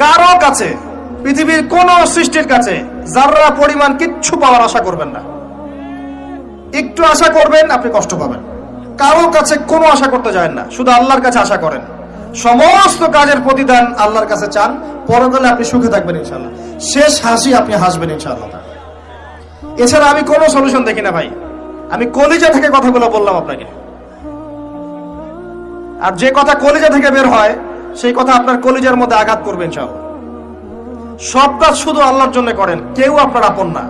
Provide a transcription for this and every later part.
কারো কাছে, পৃথিবীর কোন সৃষ্টির কাছে যাররা পরিমাণ কিচ্ছু পাওয়ার আশা করবেন না। একটু আশা করবেন আপনি কষ্ট পাবেন। কারো কাছে কোনো আশা করতে যায় না, শুধু আল্লাহর কাছে আশা করেন। সমস্ত কাজের প্রতিদান আল্লাহর কাছে চান, পরকালে আপনি সুখে থাকবেন ইনশাআল্লাহ। শেষ হাসি আপনি হাসবেন ইনশাআল্লাহ। এছাড়া আমি কোনো সলিউশন দেখি না ভাই। আমি কলিজা থেকে কথাগুলো বললাম আপনাকে, আর যে কথা কলিজা থেকে বের হয় সেই কথা আপনার কলিজার মধ্যে আঘাত করবে ইনশাআল্লাহ। সব কাজ শুধু আল্লাহর জন্য করেন, কেউ আপনার আপন না।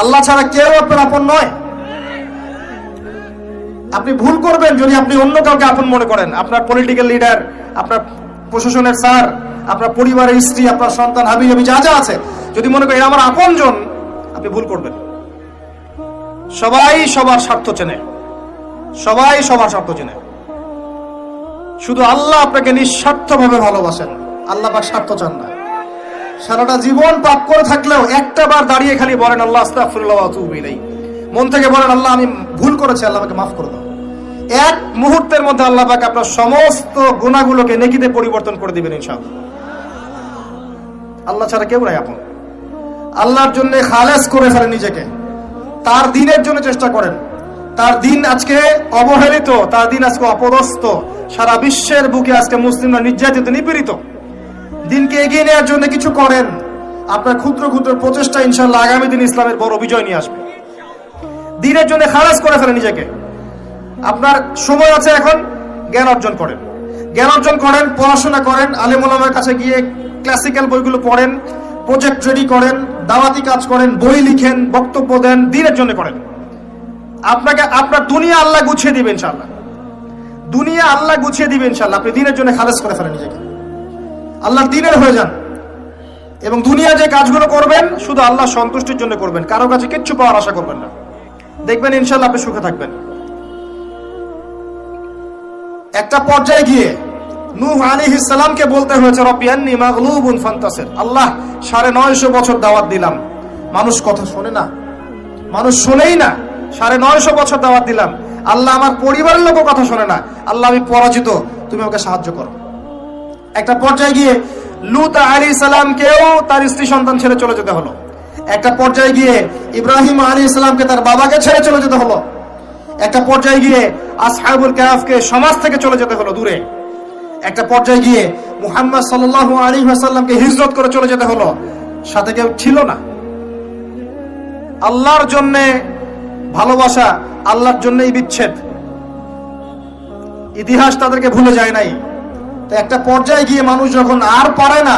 আল্লাহ ছাড়া কেউ আপনার আপন নয়। আপনি ভুল করবেন যদি আপনি অন্য কাউকে আপন মনে করেন। আপনার পলিটিক্যাল লিডার, আপনার প্রশাসনের স্যার, আপনার পরিবারের স্ত্রী, আপনার সন্তান, হাবি জাবি যা যা আছে, যদি মনে করেন আমার আপনজন, আপনি ভুল করবেন। সবাই সবার স্বার্থ চেনে, সবাই সবার স্বার্থ চেনে। শুধু আল্লাহ আপনাকে নিঃস্বার্থভাবে ভালোবাসেন। আল্লাহ পাক স্বার্থ চান না। সারাটা জীবন পাপ করে থাকলেও একটা বার দাঁড়িয়ে খালি বলেন আল্লাহ আস্তাগফিরুল্লাহ ওয়া আতুবু ইলাইহি, মন থেকে বলেন আল্লাহ আমি ভুল করেছি, আল্লাহ আমাকে মাফ করে দাও। এক মুহূর্তের মধ্যে আল্লাহ পাক আপনার সমস্ত গুনাহগুলোকে নেকিতে পরিবর্তন করে দিবেন ইনশাআল্লাহ। আল্লাহ ছাড়া কেউ নাই আপন। আল্লাহর জন্য খালেস করে ফেলেন নিজেকে, তার দ্বীনের জন্য চেষ্টা করেন। তার দ্বীন আজকে অবহেলিত, তার দ্বীন আজকে অপদস্থ। সারা বিশ্বের বুকে আজকে মুসলিমরা নির্যাতিত, নিপীড়িত। দ্বীনকে এগিয়ে নেওয়ার জন্য কিছু করেন। আপনার ক্ষুদ্র ক্ষুদ্র প্রচেষ্টা ইনশাআল্লাহ আগামী দিন ইসলামের বড় বিজয় নিয়ে আসবে। দ্বীনের জন্য খালেস করে ফেলেন নিজেকে। আপনার সময় আছে এখন, জ্ঞান অর্জন করেন, জ্ঞান অর্জন করেন, পড়াশোনা করেন, আলেম ওলামার কাছে গিয়ে ক্লাসিক্যাল বইগুলো পড়েন, প্রজেক্ট রেডি করেন, দাওয়াতি কাজ করেন, বই লিখেন, বক্তব্য দেন, দ্বীনের জন্য করেন। আপনাকে আপনার দুনিয়া আল্লাহ গুছিয়ে দিবেন ইনশাআল্লাহ। দুনিয়া আল্লাহ গুছিয়ে দিবেন ইনশাআল্লাহ। আপনি দ্বীনের জন্য খালেস করে ফেলেন নিজেকে, আল্লাহর দ্বীনের হয়ে যান। এবং দুনিয়া যে কাজগুলো করবেন শুধু আল্লাহ সন্তুষ্টির জন্য করবেন, কারো কাছে কিচ্ছু পাওয়ার আশা করবেন না। দেখবেন ইনশাআল্লাহ আপনি সুখে থাকবেন। একটা পর্যায়ে গিয়ে নূহ আলাইহিস সালামকে বলতে হয়েছে রব্বি আন্নী মাগলুবুন ফান্তাসির। আল্লাহ 950 বছর দাওয়াত দিলাম, মানুষ কথা শোনে না, মানুষ শোনেই না। 950 বছর দাওয়াত দিলাম, আল্লাহ আমার পরিবারের লোকও কথা শোনে না। আল্লাহ আমি পরাজিত, তুমি আমাকে সাহায্য করো। একটা পর্যায়ে গিয়ে লূত আলাইহিস সালামকেও তার স্ত্রী সন্তান ছেড়ে চলে যেতে হলো। একটা পর্যায়ে গিয়ে ইব্রাহিম আলাইহিস সালামকে তার বাবাকে ছেড়ে চলে যেতে হলো। একটা পর্যায়ে গিয়ে আসহাবুল কাহফকে সমাজ থেকে চলে যেতে হলো দূরে। একটা পর্যায়ে গিয়ে মুহাম্মদ সাল্লাল্লাহু আলাইহি ওয়াসাল্লামকে হিজরত করে চলে যেতে হলো, সাথে কেউ ছিল না। আল্লাহর জন্য ভালোবাসা, আল্লাহর জন্যই বিচ্ছেদ। ইতিহাস তাদেরকে ভুলে যায় নাই। তো একটা পর্যায়ে গিয়ে মানুষ যখন আর পারে না,